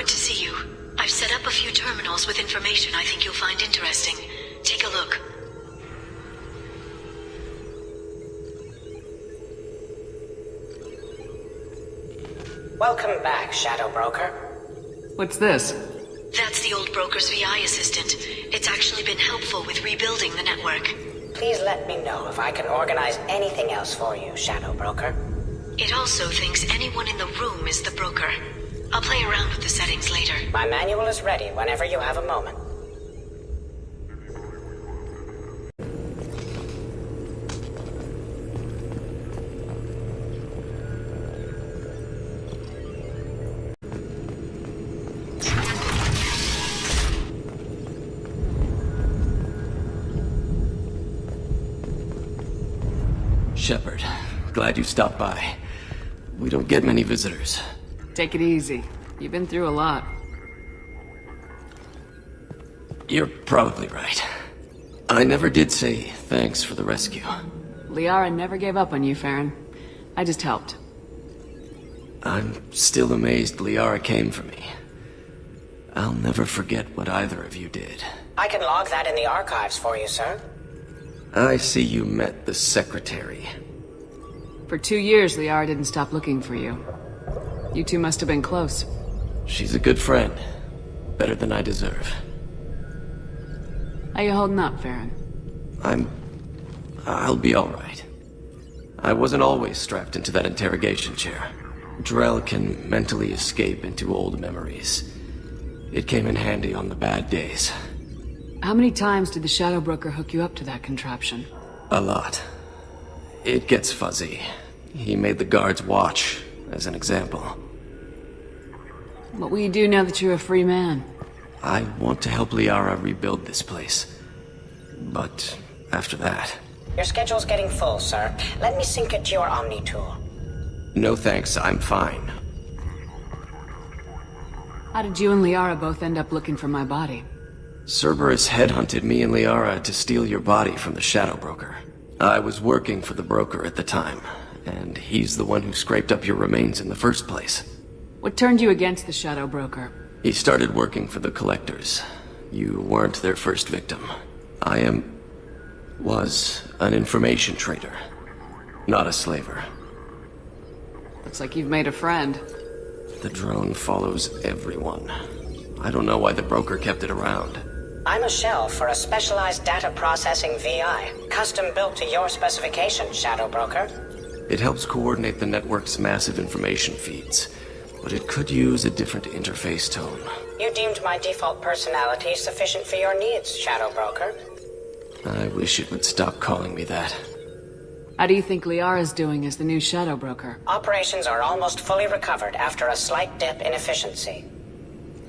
good to see you. I've set up a few terminals with information I think you'll find interesting. Take a look. Welcome back, Shadow Broker. What's this? That's the old broker's VI assistant. It's actually been helpful with rebuilding the network. Please let me know if I can organize anything else for you, Shadow Broker. It also thinks anyone in the room is the broker. I'll play around with the settings later. My manual is ready whenever you have a moment. Shepard, glad you stopped by. We don't get many visitors. Take it easy. You've been through a lot. You're probably right. I never did say thanks for the rescue. Liara never gave up on you, Farron. I just helped. I'm still amazed Liara came for me. I'll never forget what either of you did. I can log that in the archives for you, sir. I see you met the secretary. For 2 years, Liara didn't stop looking for you. You two must have been close. She's a good friend. Better than I deserve. How you holding up, Farron? I'll be alright. I wasn't always strapped into that interrogation chair. Drell can mentally escape into old memories. It came in handy on the bad days. How many times did the Shadow Broker hook you up to that contraption? A lot. It gets fuzzy. He made the guards watch, as an example. What will you do now that you're a free man? I want to help Liara rebuild this place. But after that... Your schedule's getting full, sir. Let me sync it to your Omni tool. No thanks, I'm fine. How did you and Liara both end up looking for my body? Cerberus headhunted me and Liara to steal your body from the Shadow Broker. I was working for the broker at the time, and he's the one who scraped up your remains in the first place. What turned you against the Shadow Broker? He started working for the Collectors. You weren't their first victim. I was an information trader, not a slaver. Looks like you've made a friend. The drone follows everyone. I don't know why the broker kept it around. I'm a shell for a specialized data processing VI, custom built to your specifications, Shadow Broker. It helps coordinate the network's massive information feeds, but it could use a different interface tone. You deemed my default personality sufficient for your needs, Shadow Broker. I wish it would stop calling me that. How do you think Liara's doing as the new Shadow Broker? Operations are almost fully recovered after a slight dip in efficiency.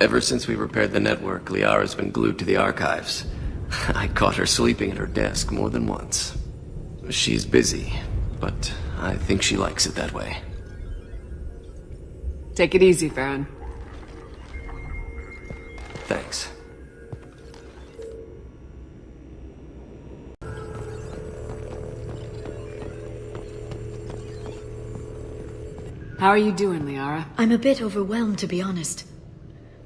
Ever since we repaired the network, Liara's been glued to the archives. I caught her sleeping at her desk more than once. She's busy, but I think she likes it that way. Take it easy, Farron. Thanks. How are you doing, Liara? I'm a bit overwhelmed, to be honest.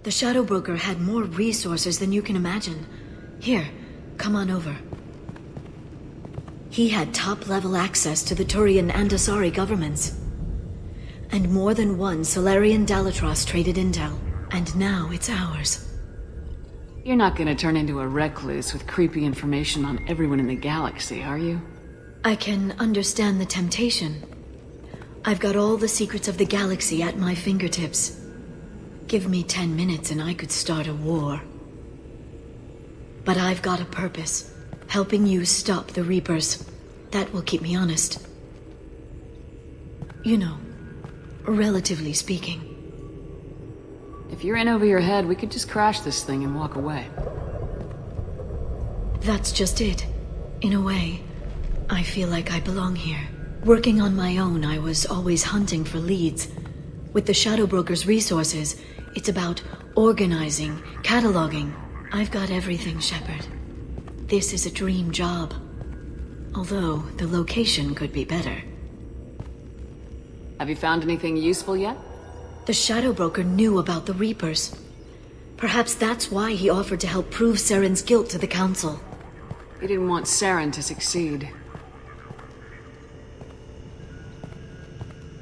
The Shadow Broker had more resources than you can imagine. Here, come on over. He had top-level access to the Turian and Asari governments. And more than one Solarian Dalatros traded intel. And now it's ours. You're not gonna turn into a recluse with creepy information on everyone in the galaxy, are you? I can understand the temptation. I've got all the secrets of the galaxy at my fingertips. Give me 10 minutes and I could start a war. But I've got a purpose. Helping you stop the Reapers. That will keep me honest. You know, relatively speaking. If you're in over your head, we could just crash this thing and walk away. That's just it. In a way, I feel like I belong here. Working on my own, I was always hunting for leads. With the Shadow Broker's resources, it's about organizing, cataloging. I've got everything, Shepard. This is a dream job. Although, the location could be better. Have you found anything useful yet? The Shadow Broker knew about the Reapers. Perhaps that's why he offered to help prove Saren's guilt to the Council. He didn't want Saren to succeed.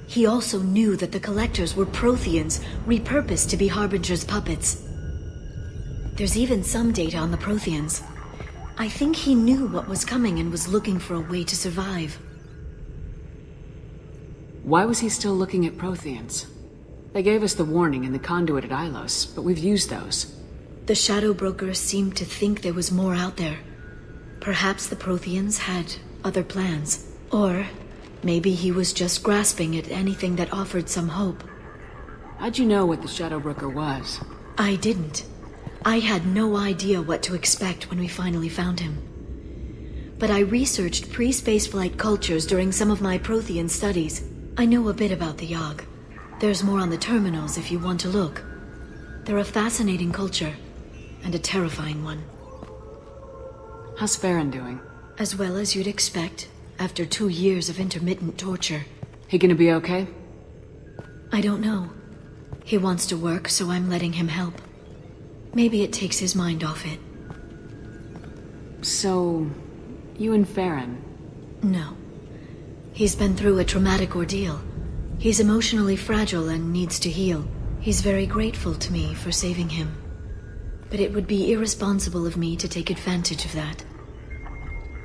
He also knew that the Collectors were Protheans, repurposed to be Harbinger's puppets. There's even some data on the Protheans. I think he knew what was coming and was looking for a way to survive. Why was he still looking at Protheans? They gave us the warning in the conduit at Ilos, but we've used those. The Shadow Broker seemed to think there was more out there. Perhaps the Protheans had other plans. Or maybe he was just grasping at anything that offered some hope. How'd you know what the Shadow Broker was? I didn't. I had no idea what to expect when we finally found him. But I researched pre-spaceflight cultures during some of my Prothean studies. I know a bit about the Yogg. There's more on the terminals if you want to look. They're a fascinating culture, and a terrifying one. How's Farron doing? As well as you'd expect, after 2 years of intermittent torture. He gonna be okay? I don't know. He wants to work, so I'm letting him help. Maybe it takes his mind off it. So, you and Farron? No. He's been through a traumatic ordeal. He's emotionally fragile and needs to heal. He's very grateful to me for saving him. But it would be irresponsible of me to take advantage of that.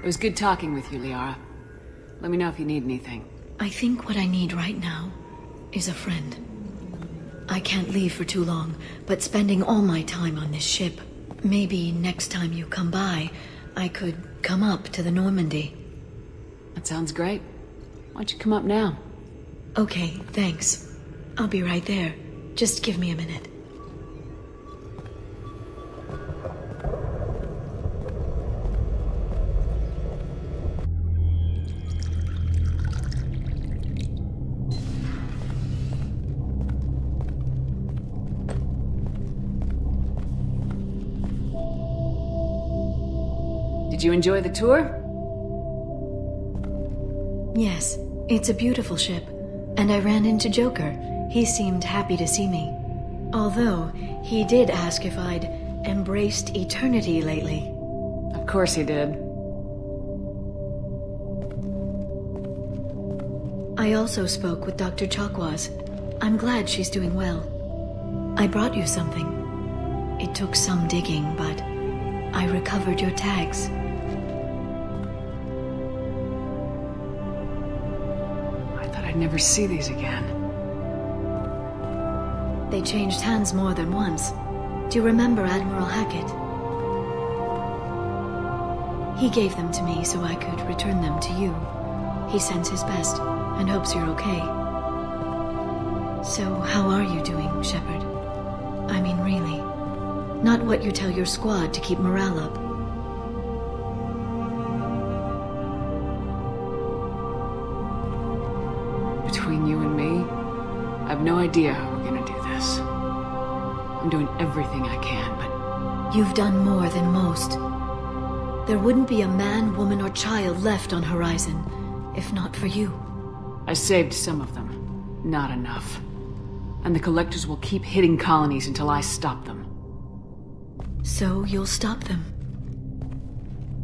It was good talking with you, Liara. Let me know if you need anything. I think what I need right now is a friend. I can't leave for too long, but spending all my time on this ship. Maybe next time you come by, I could come up to the Normandy. That sounds great. Why don't you come up now? Okay, thanks. I'll be right there. Just give me a minute. Did you enjoy the tour? Yes, it's a beautiful ship. And I ran into Joker. He seemed happy to see me. Although, he did ask if I'd embraced eternity lately. Of course he did. I also spoke with Dr. Chakwas. I'm glad she's doing well. I brought you something. It took some digging, but I recovered your tags. I'd never see these again. They changed hands more than once. Do you remember Admiral Hackett? He gave them to me so I could return them to you. He sends his best and hopes you're okay. So, how are you doing, Shepard? I mean, really. Not what you tell your squad to keep morale up. Between you and me, I have no idea how we're gonna do this. I'm doing everything I can, but... You've done more than most. There wouldn't be a man, woman, or child left on Horizon, if not for you. I saved some of them. Not enough. And the Collectors will keep hitting colonies until I stop them. So you'll stop them?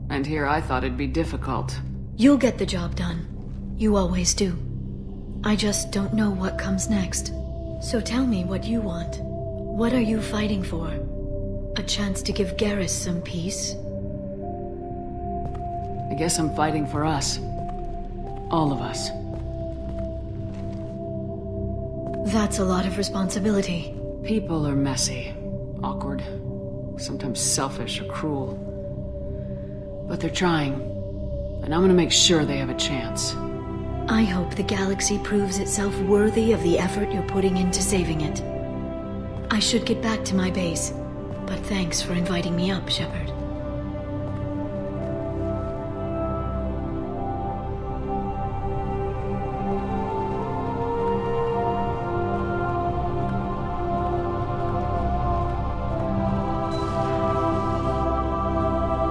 And here I thought it'd be difficult. You'll get the job done. You always do. I just don't know what comes next. So tell me what you want. What are you fighting for? A chance to give Garrus some peace? I guess I'm fighting for us. All of us. That's a lot of responsibility. People are messy, awkward, sometimes selfish or cruel. But they're trying, and I'm gonna make sure they have a chance. I hope the galaxy proves itself worthy of the effort you're putting into saving it. I should get back to my base, but thanks for inviting me up, Shepard.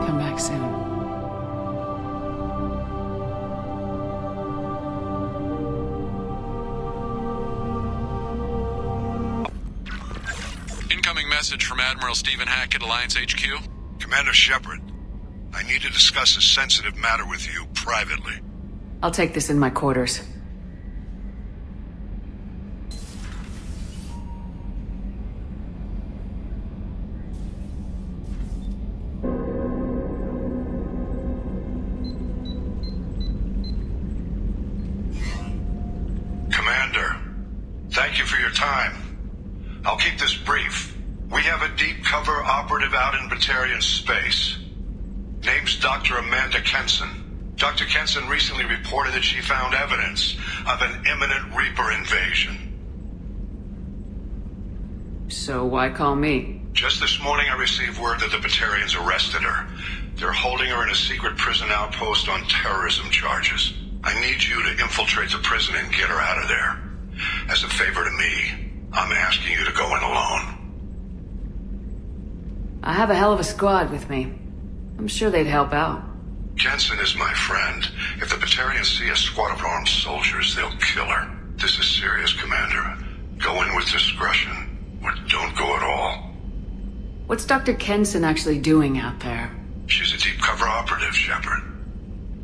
Come back soon. Incoming message from Admiral Stephen Hackett, Alliance HQ. Commander Shepard, I need to discuss a sensitive matter with you privately. I'll take this in my quarters. Commander, thank you for your time. I'll keep this brief. We have a deep cover operative out in Batarian space. Name's Dr. Amanda Kenson. Dr. Kenson recently reported that she found evidence of an imminent Reaper invasion. So why call me? Just this morning I received word that the Batarians arrested her. They're holding her in a secret prison outpost on terrorism charges. I need you to infiltrate the prison and get her out of there. As a favor to me, I'm asking you to go in alone. I have a hell of a squad with me. I'm sure they'd help out. Jensen is my friend. If the Batarians see a squad of armed soldiers, they'll kill her. This is serious, Commander. Go in with discretion, or don't go at all. What's Dr. Kenson actually doing out there? She's a deep cover operative, Shepard.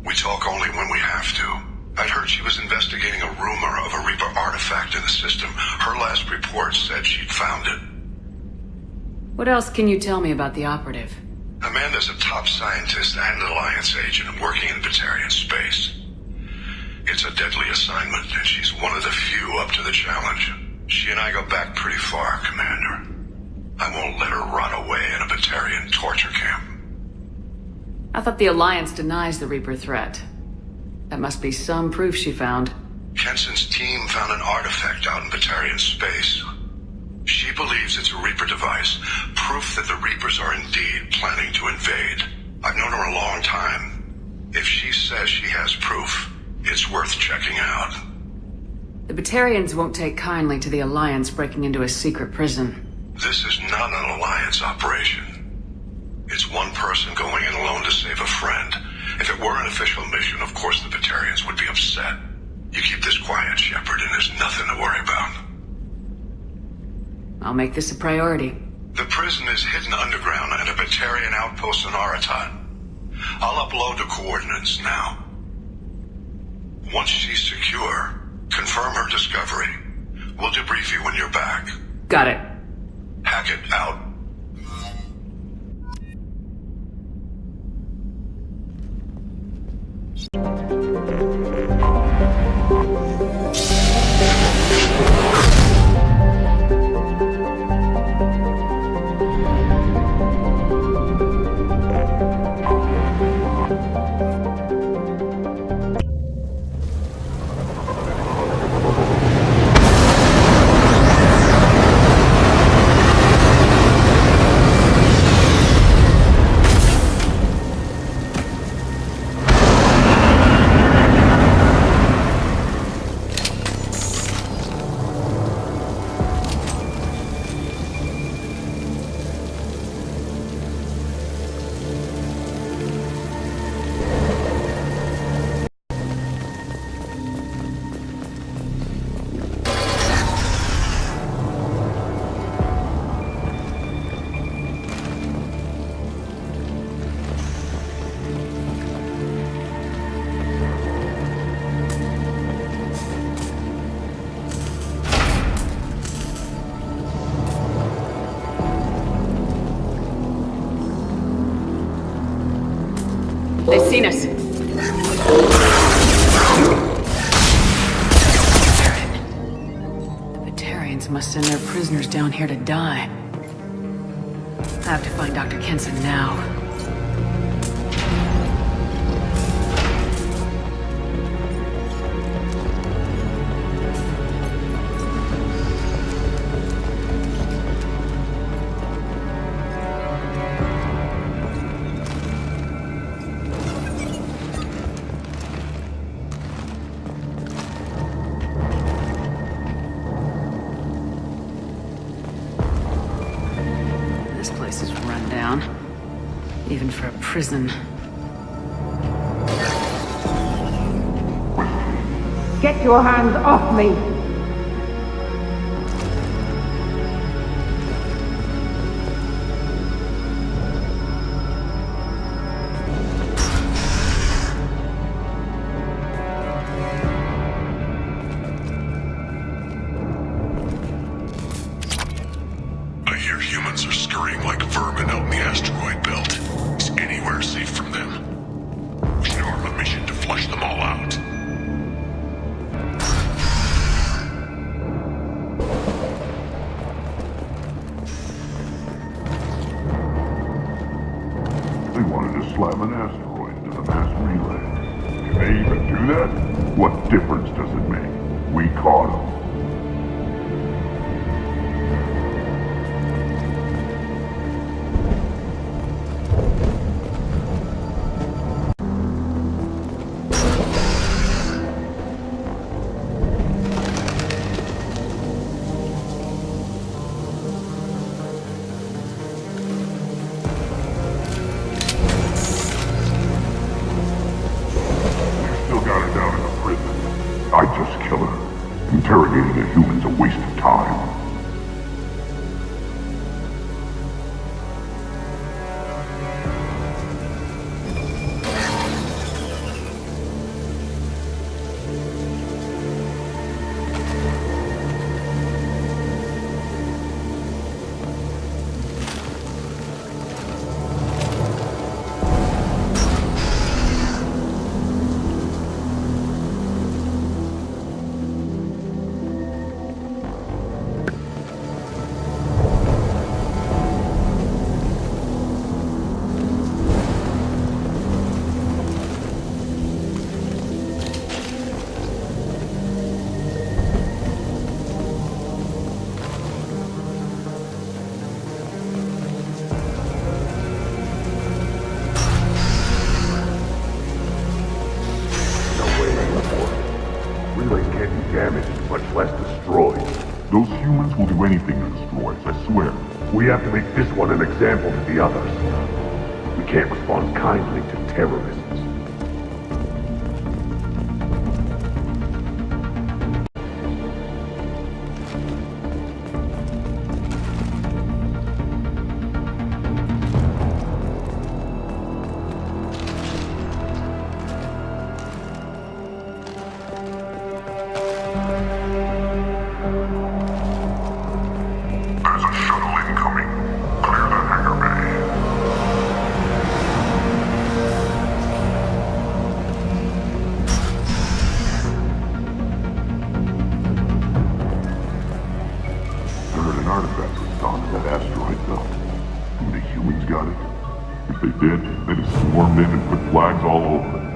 We talk only when we have to. I'd heard she was investigating a rumor of a Reaper artifact in the system. Her last report said she'd found it. What else can you tell me about the operative? Amanda's a top scientist and Alliance agent working in Batarian space. It's a deadly assignment, and she's one of the few up to the challenge. She and I go back pretty far, Commander. I won't let her rot away in a Batarian torture camp. I thought the Alliance denies the Reaper threat. That must be some proof she found. Kenson's team found an artifact out in Batarian space. She believes it's a Reaper device, proof that the Reapers are indeed planning to invade. I've known her a long time. If she says she has proof, it's worth checking out. The Batarians won't take kindly to the Alliance breaking into a secret prison. This is not an Alliance operation. It's one person going in alone to save a friend. If it were an official mission, of course the Batarians would be upset. You keep this quiet, Shepard, and there's nothing to worry about. I'll make this a priority. The prison is hidden underground at a Batarian outpost in Aratat. I'll upload the coordinates now. Once she's secure, confirm her discovery. We'll debrief you when you're back. Got it. Hackett out. They've seen us. The Batarians must send their prisoners down here to die. I have to find Dr. Kenson now. This place is run down, even for a prison. Get your hands off me! scurrying like vermin out in the asteroid belt. Is anywhere safe from them? We should arm a mission to flush them all out. They wanted to slam an asteroid into the mass relay. Can they even do that? What difference does it make? We caught them. Interrogating a human's a waste of time. Those humans will do anything to destroy us, I swear. We have to make this one an example to the others. We can't respond kindly to terrorists. Swarmed in and put flags all over it.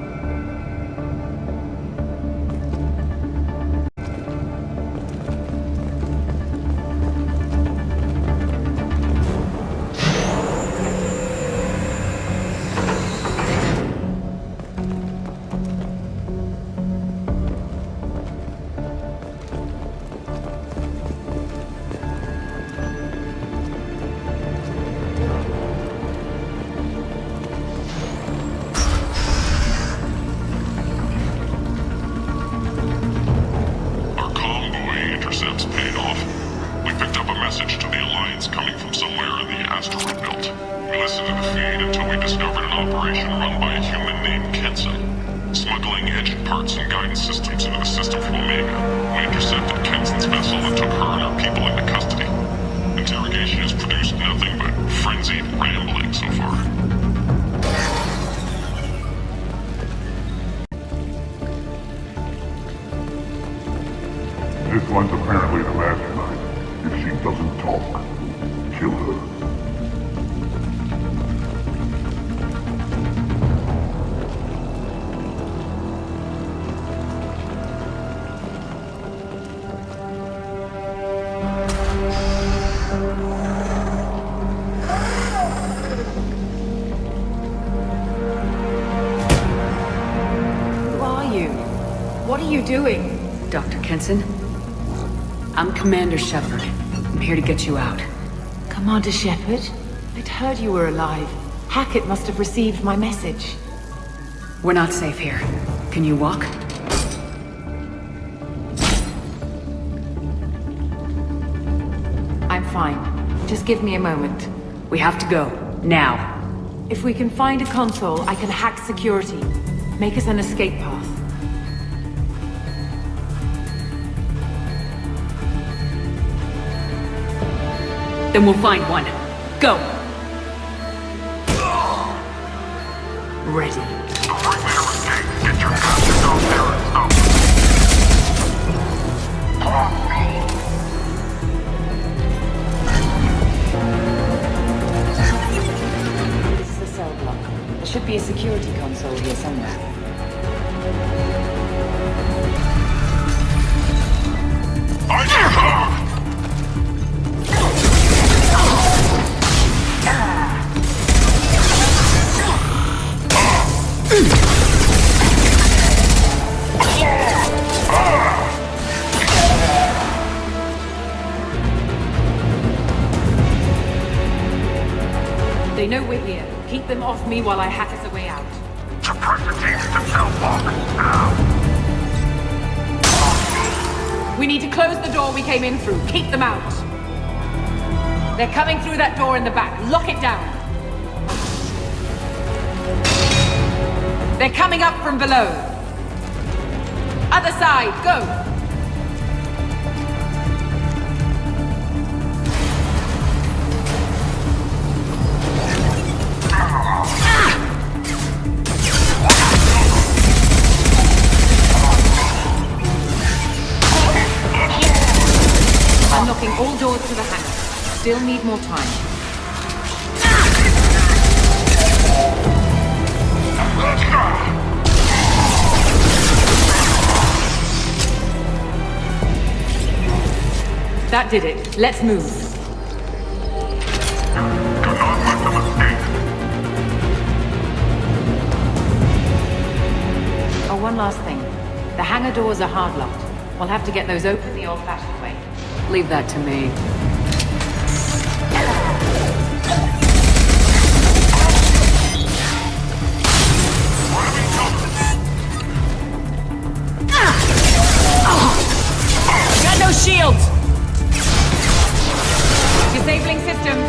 This one's apparently the mastermind. If she doesn't talk, kill her. Who are you? What are you doing? Dr. Kenson? I'm Commander Shepard. I'm here to get you out. Commander Shepard? I'd heard you were alive. Hackett must have received my message. We're not safe here. Can you walk? I'm fine. Just give me a moment. We have to go. Now. If we can find a console, I can hack security. Make us an escape path. Then we'll find one. Go! Ready. This is the cell block. There should be a security console here somewhere. They know we're here. Keep them off me while I hack us a way out. Suppress the teams to cell block, now! We need to close the door we came in through. Keep them out. They're coming through that door in the back. Lock it down. They're coming up from below. Other side, go! Unlocking all doors to the hangar. Still need more time. That did it. Let's move. Oh, one last thing. The hangar doors are hard locked. We'll have to get those open the old-fashioned way. Leave that to me. Got no shields! Disabling systems.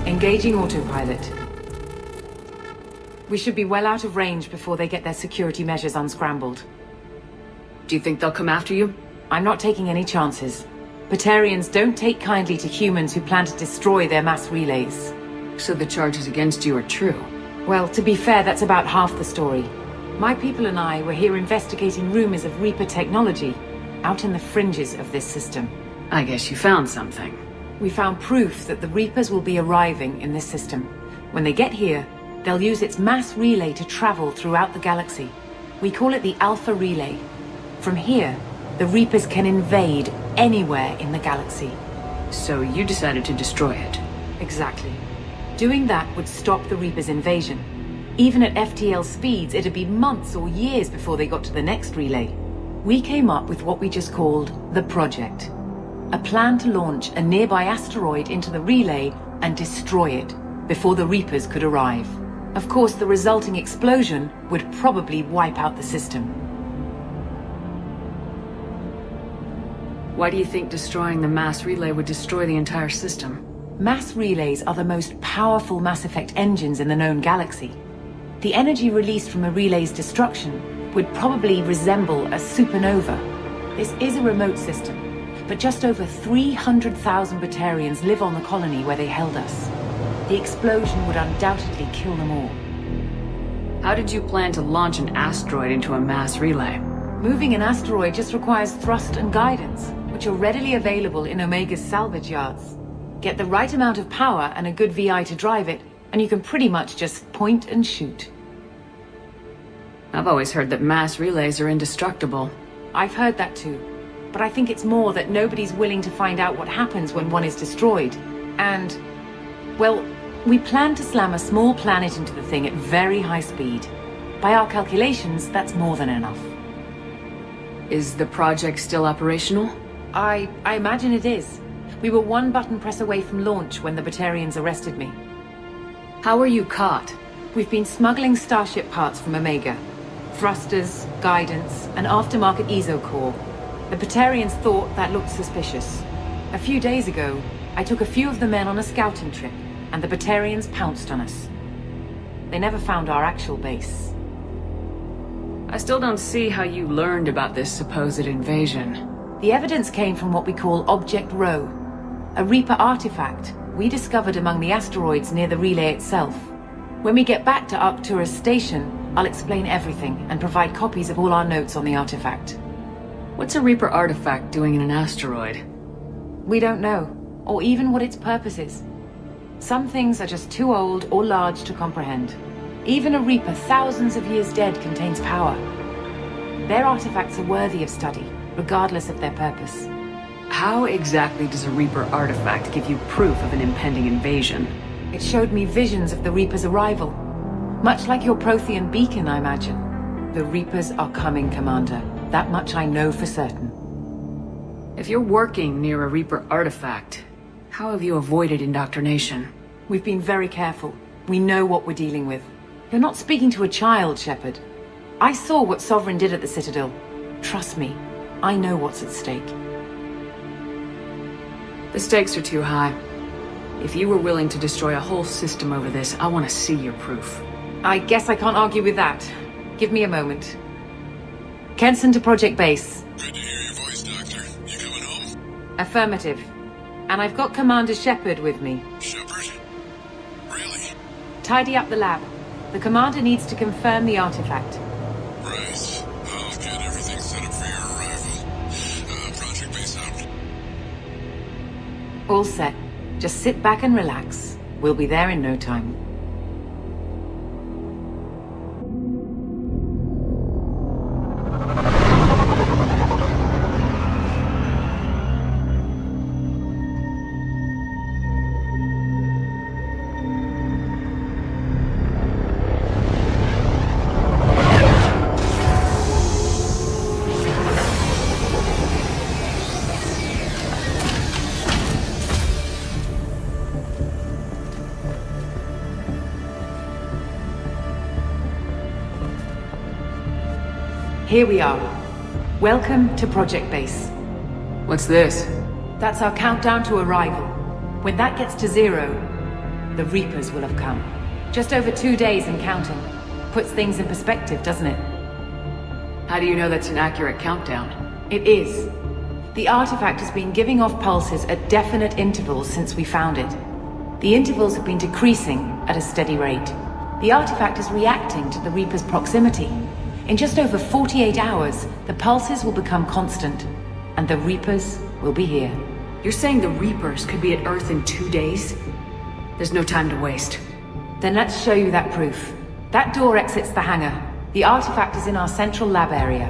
Engaging autopilot. We should be well out of range before they get their security measures unscrambled. Do you think they'll come after you? I'm not taking any chances. Batarians don't take kindly to humans who plan to destroy their mass relays. So the charges against you are true? Well, to be fair, that's about half the story. My people and I were here investigating rumors of Reaper technology, out in the fringes of this system. I guess you found something. We found proof that the Reapers will be arriving in this system. When they get here, they'll use its mass relay to travel throughout the galaxy. We call it the Alpha Relay. From here, the Reapers can invade anywhere in the galaxy. So you decided to destroy it? Exactly. Doing that would stop the Reapers' invasion. Even at FTL speeds, it'd be months or years before they got to the next relay. We came up with what we just called the Project. A plan to launch a nearby asteroid into the relay and destroy it before the Reapers could arrive. Of course, the resulting explosion would probably wipe out the system. Why do you think destroying the mass relay would destroy the entire system? Mass relays are the most powerful Mass Effect engines in the known galaxy. The energy released from a relay's destruction would probably resemble a supernova. This is a remote system, but just over 300,000 Batarians live on the colony where they held us. The explosion would undoubtedly kill them all. How did you plan to launch an asteroid into a mass relay? Moving an asteroid just requires thrust and guidance, which are readily available in Omega's salvage yards. Get the right amount of power and a good VI to drive it, and you can pretty much just point and shoot. I've always heard that mass relays are indestructible. I've heard that too. But I think it's more that nobody's willing to find out what happens when one is destroyed. And, well, we plan to slam a small planet into the thing at very high speed. By our calculations, that's more than enough. Is the project still operational? I imagine it is. We were one button press away from launch when the Batarians arrested me. How were you caught? We've been smuggling Starship parts from Omega. Thrusters, guidance, and aftermarket ESO core. The Batarians thought that looked suspicious. A few days ago, I took a few of the men on a scouting trip, and the Batarians pounced on us. They never found our actual base. I still don't see how you learned about this supposed invasion. The evidence came from what we call Object Rho, a Reaper artifact we discovered among the asteroids near the relay itself. When we get back to Arcturus Station, I'll explain everything and provide copies of all our notes on the artifact. What's a Reaper artifact doing in an asteroid? We don't know, or even what its purpose is. Some things are just too old or large to comprehend. Even a Reaper thousands of years dead contains power. Their artifacts are worthy of study, regardless of their purpose. How exactly does a Reaper artifact give you proof of an impending invasion? It showed me visions of the Reaper's arrival. Much like your Prothean beacon, I imagine. The Reapers are coming, Commander. That much I know for certain. If you're working near a Reaper artifact, how have you avoided indoctrination? We've been very careful. We know what we're dealing with. You're not speaking to a child, Shepard. I saw what Sovereign did at the Citadel. Trust me, I know what's at stake. The stakes are too high. If you were willing to destroy a whole system over this, I want to see your proof. I guess I can't argue with that. Give me a moment. Kenson to Project Base. Good to hear your voice, Doctor. You coming home? Affirmative. And I've got Commander Shepard with me. Shepard? Really? Tidy up the lab. The Commander needs to confirm the artifact. Right. I'll get everything set up for your arrival. Project Base out. All set. Just sit back and relax. We'll be there in no time. Here we are. Welcome to Project Base. What's this? That's our countdown to arrival. When that gets to 0, the Reapers will have come. Just over 2 days and counting. Puts things in perspective, doesn't it? How do you know that's an accurate countdown? It is. The artifact has been giving off pulses at definite intervals since we found it. The intervals have been decreasing at a steady rate. The artifact is reacting to the Reaper's proximity. In just over 48 hours, the pulses will become constant, and the Reapers will be here. You're saying the Reapers could be at Earth in 2 days? There's no time to waste. Then let's show you that proof. That door exits the hangar. The artifact is in our central lab area.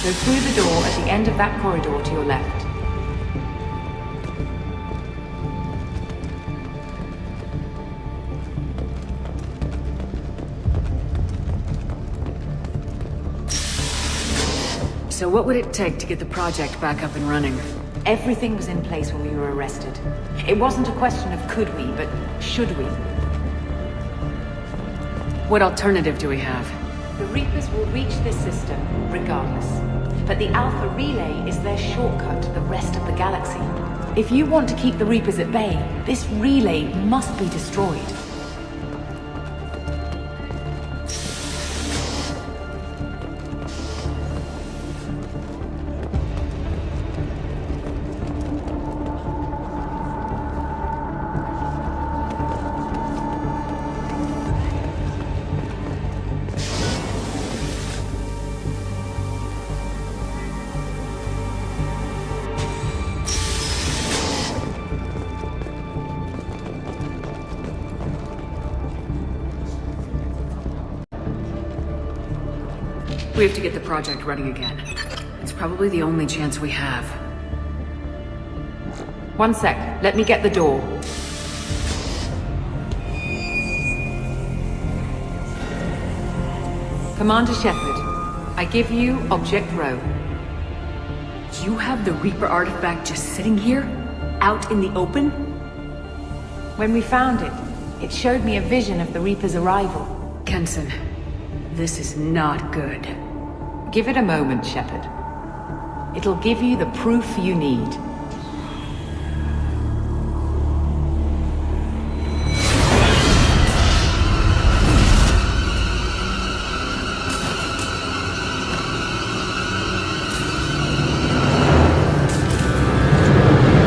Go through the door at the end of that corridor to your left. So what would it take to get the project back up and running? Everything was in place when we were arrested. It wasn't a question of could we, but should we. What alternative do we have? The Reapers will reach this system, regardless. But the Alpha Relay is their shortcut to the rest of the galaxy. If you want to keep the Reapers at bay, this relay must be destroyed. We have to get the project running again. It's probably the only chance we have. One sec. Let me get the door. Commander Shepard, I give you Object Row. You have the Reaper artifact just sitting here? Out in the open? When we found it, it showed me a vision of the Reaper's arrival. Kenson, this is not good. Give it a moment, Shepard. It'll give you the proof you need.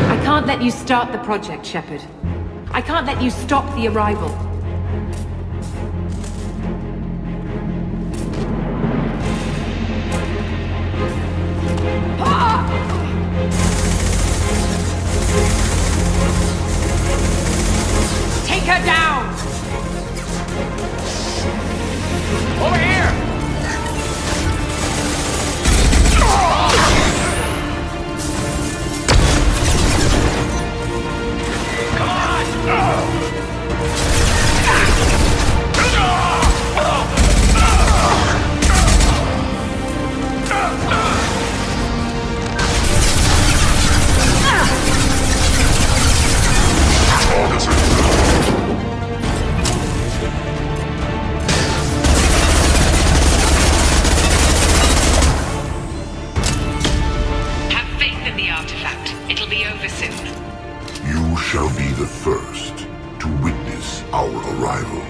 I can't let you start the project, Shepard. I can't let you stop the arrival. Take her down! Over here! You shall be the first to witness our arrival.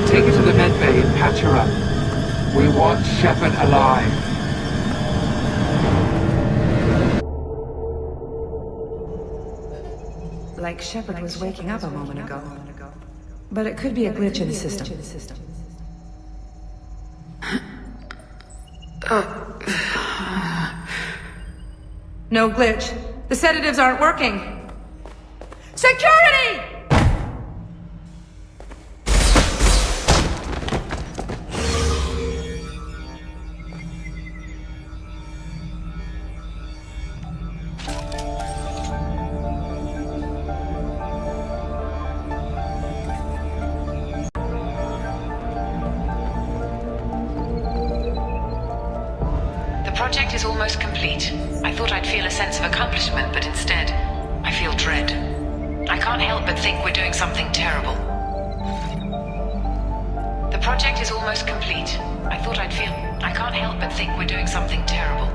Take her to the med bay and patch her up. We want Shepard alive. Like Shepard was waking up a moment ago. But it could be a glitch in the system. No glitch. The sedatives aren't working. Security! The project is almost complete. I thought I'd feel a sense of accomplishment, but instead, I feel dread. I can't help but think we're doing something terrible. The project is almost complete. I can't help but think we're doing something terrible.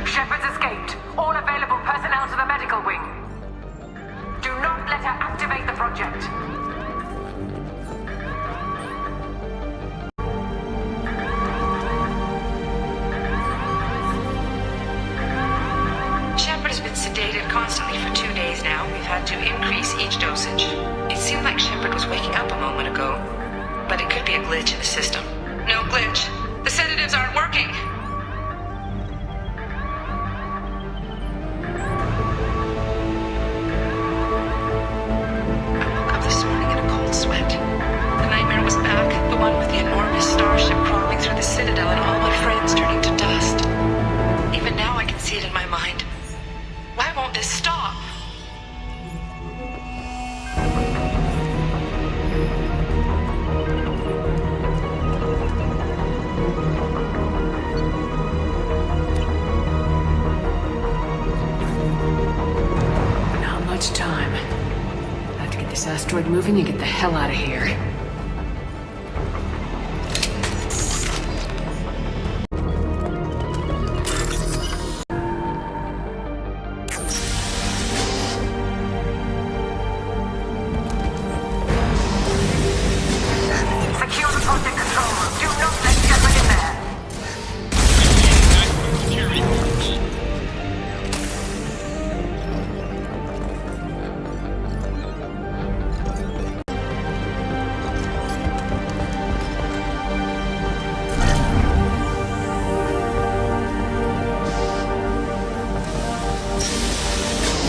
Shepard's escaped. All available personnel to the medical wing. Do not let her activate the project. Shepard has been sedated constantly for 2 days now. We've had to increase each dosage. It seemed like Shepard was waking up a moment ago, but it could be a glitch in the system. No glitch. The sedatives aren't working. I woke up this morning in a cold sweat. The nightmare was back, the one with the enormous starship crawling through the Citadel and all my friends turning to dust. Even now I can see it in my mind. Why won't this stop? this asteroid moving and get the hell out of here. Secure the project control room. Do not let Shepard in there.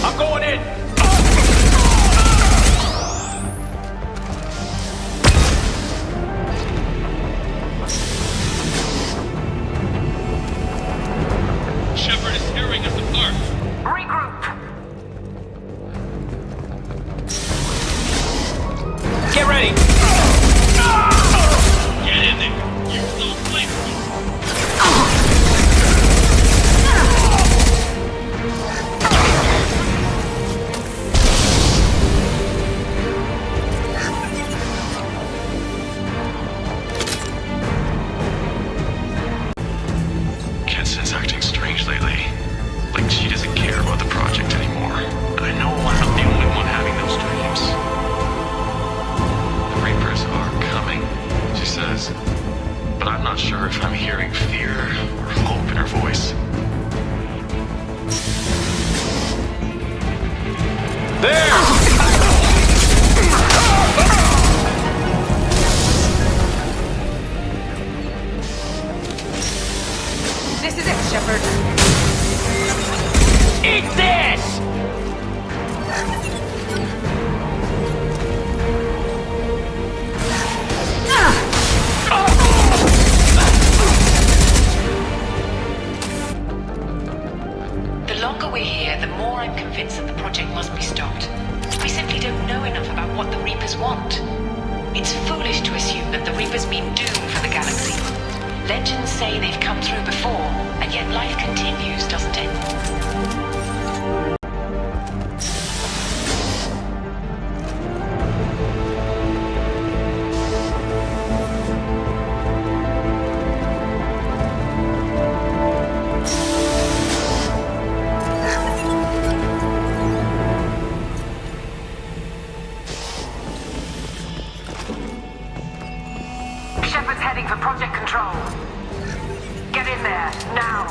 I'm going in! Shepard is tearing us apart. Regroup. Get ready! Get in there. Use those flames. Kenson's acting strange lately. Like she doesn't care about the project anymore. And I know I'm not the only one having those dreams. The Reapers are coming, she says. But I'm not sure if I'm hearing fear or hope in her voice. This is it, Shepard. Eat this! The longer we're here, the more I'm convinced that the project must be stopped. We simply don't know enough about what the Reapers want. It's foolish to assume that the Reapers mean doom for the galaxy. Legends say they've come through before, and yet life continues, doesn't it? Shepard's heading for project control. Get in there, now.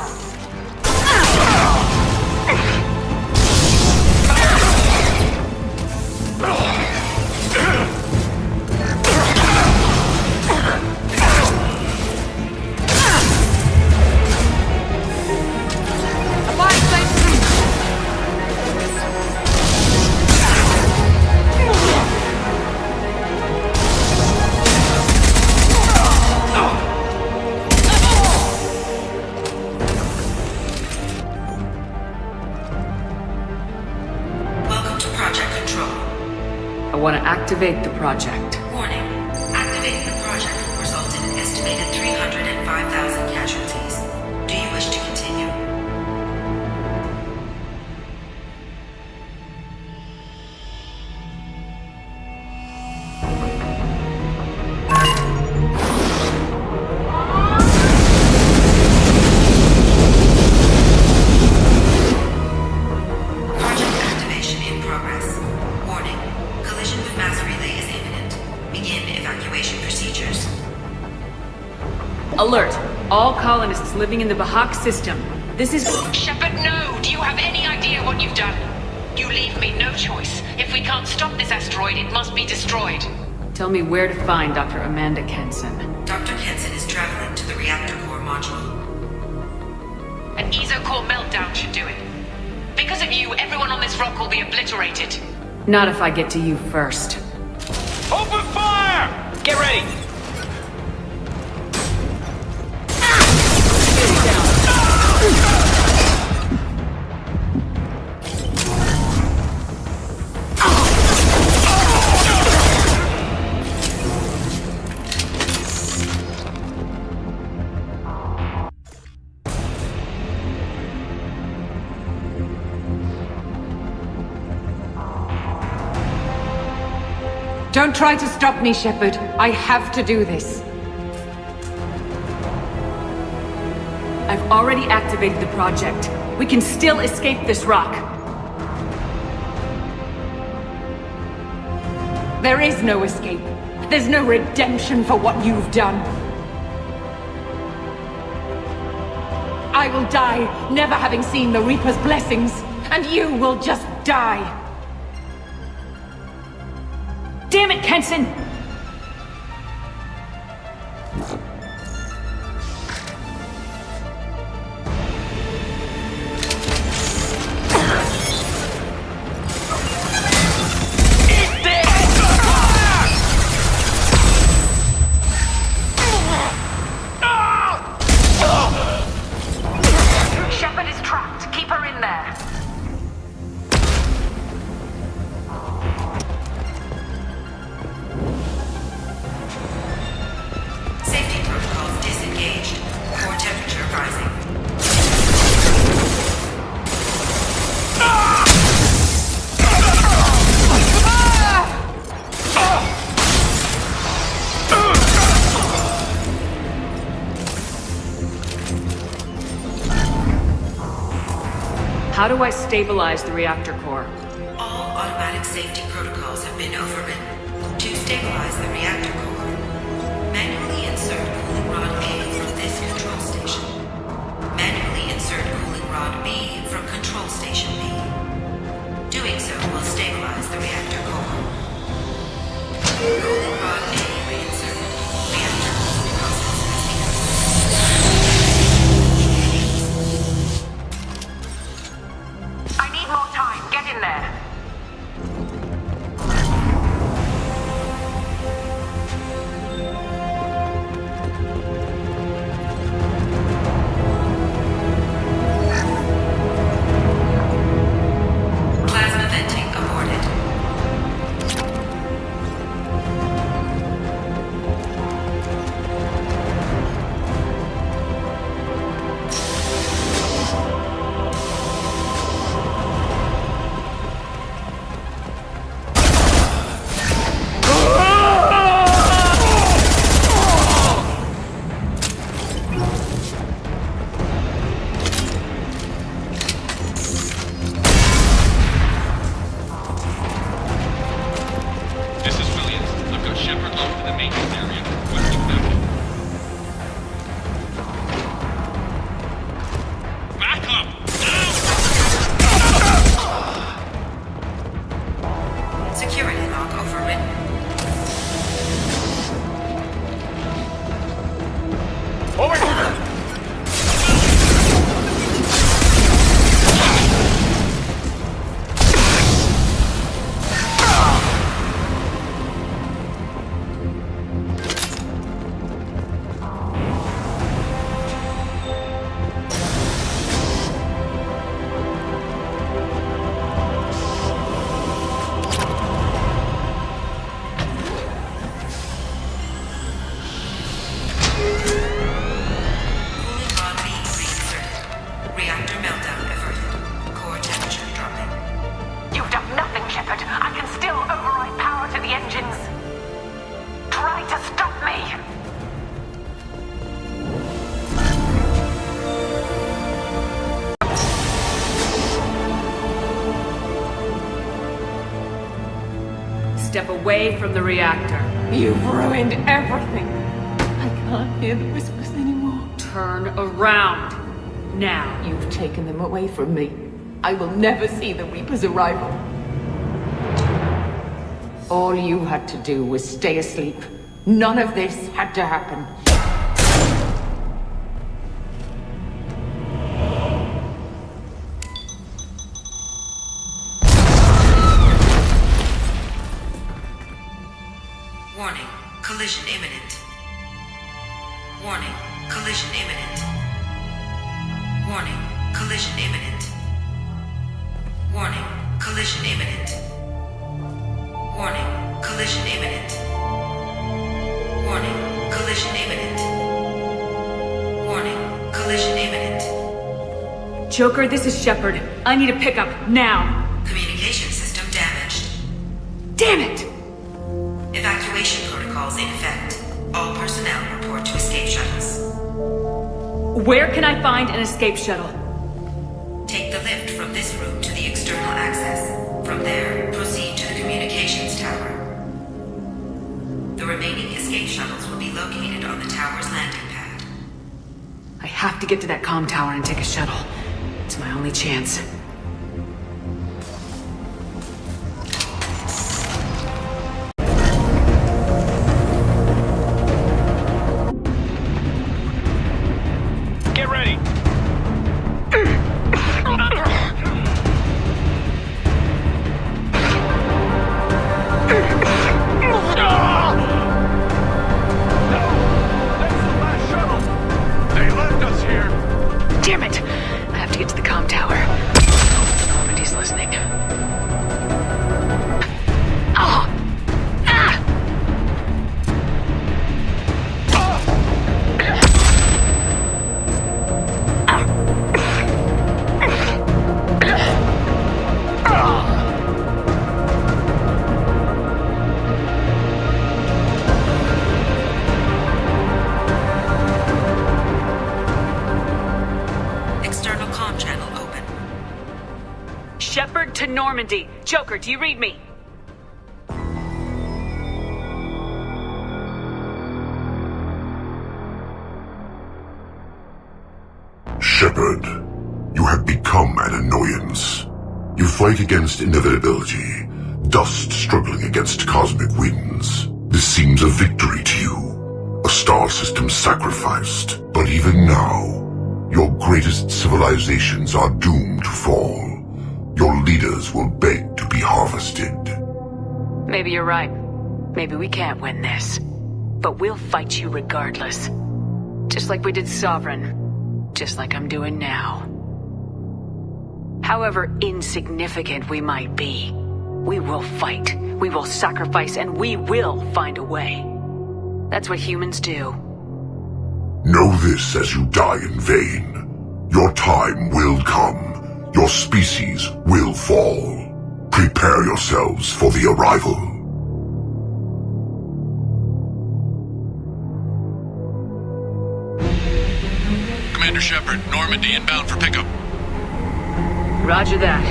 Welcome to Project Control. I want to activate the project. Warning. Activating the project will result in an estimated 305,000 casualties. Do you wish to continue? Project activation in progress. Warning. Collision with mass relay is imminent. Begin evacuation procedures. Alert! All colonists living in the Bahak system. This is... Shepard, no! Do you have any idea what you've done? You leave me no choice. If we can't stop this asteroid, it must be destroyed. Tell me where to find Dr. Amanda Kenson. Dr. Kenson is traveling to the reactor core module. An ESO-core meltdown should do it. Because of you, everyone on this rock will be obliterated. Not if I get to you first. Open fire! Get ready! Don't try to stop me, Shepard. I have to do this. I've already activated the project. We can still escape this rock. There is no escape. There's no redemption for what you've done. I will die, never having seen the Reaper's blessings, and you will just die. Damn it, Kenson! Shepard is trapped. Keep her in there. Safety protocols disengaged. Core temperature rising. How do I stabilize the reactor core? All automatic safety protocols have been overridden. To stabilize the reactor core, manually insert cooling rod A from this control station. Manually insert cooling rod B from control station B. Doing so will stabilize the reactor core. Cooling rod A reinserted. Reactor cooling process has begun. I need more time. Get in there. Plasma venting aborted. This is Williams. I've got Shepard locked in the maintenance area. Requesting backup. Backup! Now! Security lock overridden. Cooling rod B reinserted. Reactor meltdown averted. Core temperature dropping. You've done nothing, Shepard. I can still override power to the engines. Try to stop me. Step away from the reactor. You've ruined everything. I can't hear the whispers anymore. Turn around. Now. You've taken them away from me. I will never see the Reaper's arrival. All you had to do was stay asleep. None of this had to happen. Warning. Collision imminent. Warning. Collision imminent. Warning. Collision imminent. Warning. Collision imminent. Warning. Collision imminent. Warning. Collision imminent. Warning. Collision imminent. Joker, this is Shepard. I need a pickup now. Communication system damaged. Damn it! Evacuation protocols in effect. All personnel report to escape shuttles. Where can I find an escape shuttle? Take the lift from this room to the external access. From there, proceed to the communications tower. The remaining escape shuttles will be located on the tower's landing pad. I have to get to that comm tower and take a shuttle. It's my only chance. Get ready! Damn it! I have to get to the comm tower. Normandy's listening. Oh! Ah! External comm channel open. Shepard to Normandy. Joker, do you read me? Shepard, you have become an annoyance. You fight against inevitability, dust struggling against cosmic winds. This seems a victory to you, a star system sacrificed. But even now, your greatest civilizations are doomed to fall. Your leaders will beg to be harvested. Maybe you're right. Maybe we can't win this. But we'll fight you regardless. Just like we did Sovereign. Just like I'm doing now. However insignificant we might be, we will fight, we will sacrifice, and we will find a way. That's what humans do. Know this as you die in vain. Your time will come. Your species will fall. Prepare yourselves for the arrival. Commander Shepard, Normandy inbound for pickup. Roger that.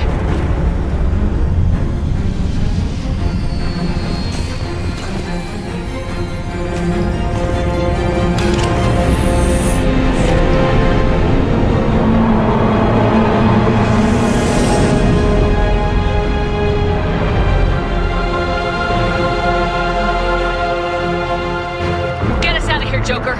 Get us out of here, Joker.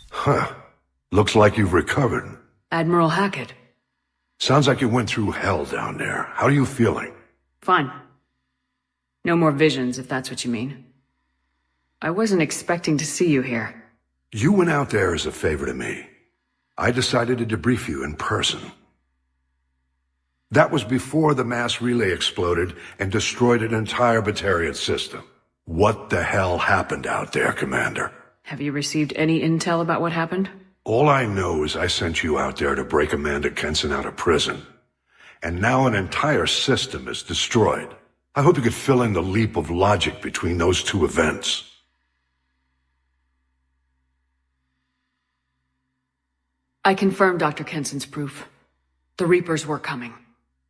Huh. Looks like you've recovered. Admiral Hackett. Sounds like you went through hell down there. How are you feeling? Fine. No more visions, if that's what you mean. I wasn't expecting to see you here. You went out there as a favor to me. I decided to debrief you in person. That was before the mass relay exploded and destroyed an entire Batarian system. What the hell happened out there, Commander? Have you received any intel about what happened? All I know is I sent you out there to break Amanda Kenson out of prison. And now an entire system is destroyed. I hope you could fill in the leap of logic between those two events. I confirmed Dr. Kenson's proof. The Reapers were coming,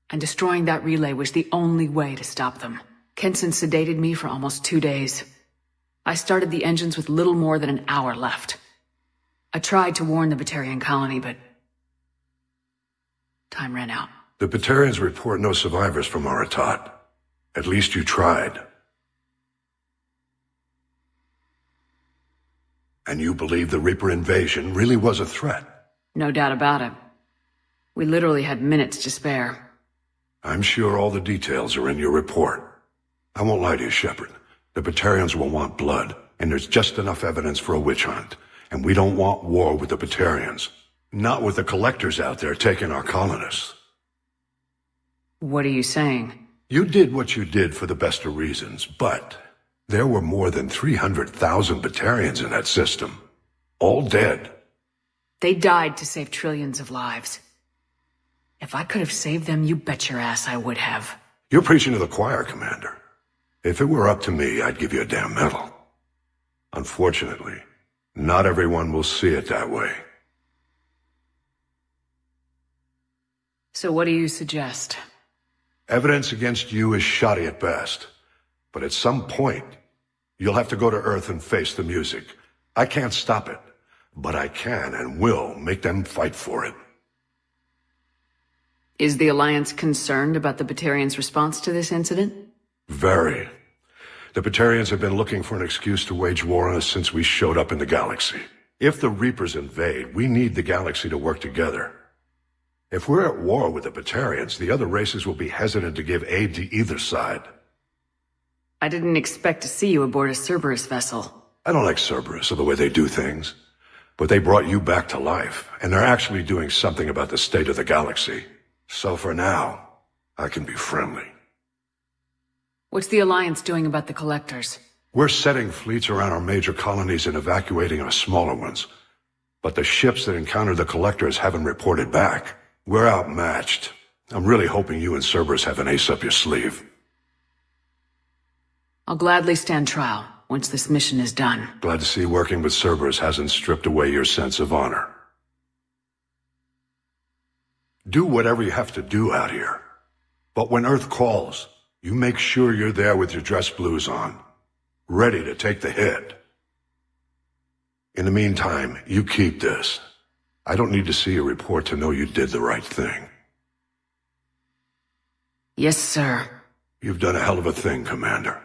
and destroying that relay was the only way to stop them. Kenson sedated me for almost 2 days. I started the engines with little more than an hour left. I tried to warn the Batarian colony, but time ran out. The Batarians report no survivors from Aratat. At least you tried. And you believe the Reaper invasion really was a threat? No doubt about it. We literally had minutes to spare. I'm sure all the details are in your report. I won't lie to you, Shepard. The Batarians will want blood, and there's just enough evidence for a witch hunt. And we don't want war with the Batarians. Not with the collectors out there taking our colonists. What are you saying? You did what you did for the best of reasons, but there were more than 300,000 Batarians in that system. All dead. They died to save trillions of lives. If I could have saved them, you bet your ass I would have. You're preaching to the choir, Commander. If it were up to me, I'd give you a damn medal. Unfortunately, not everyone will see it that way. So what do you suggest? Evidence against you is shoddy at best. But at some point, you'll have to go to Earth and face the music. I can't stop it, but I can and will make them fight for it. Is the Alliance concerned about the Batarians' response to this incident? Very. The Batarians have been looking for an excuse to wage war on us since we showed up in the galaxy. If the Reapers invade, we need the galaxy to work together. If we're at war with the Batarians, the other races will be hesitant to give aid to either side. I didn't expect to see you aboard a Cerberus vessel. I don't like Cerberus or the way they do things. But they brought you back to life, and they're actually doing something about the state of the galaxy. So for now, I can be friendly. What's the Alliance doing about the Collectors? We're setting fleets around our major colonies and evacuating our smaller ones. But the ships that encountered the Collectors haven't reported back. We're outmatched. I'm really hoping you and Cerberus have an ace up your sleeve. I'll gladly stand trial once this mission is done. Glad to see working with Cerberus hasn't stripped away your sense of honor. Do whatever you have to do out here. But when Earth calls, you make sure you're there with your dress blues on, ready to take the hit. In the meantime, you keep this. I don't need to see a report to know you did the right thing. Yes, sir. You've done a hell of a thing, Commander.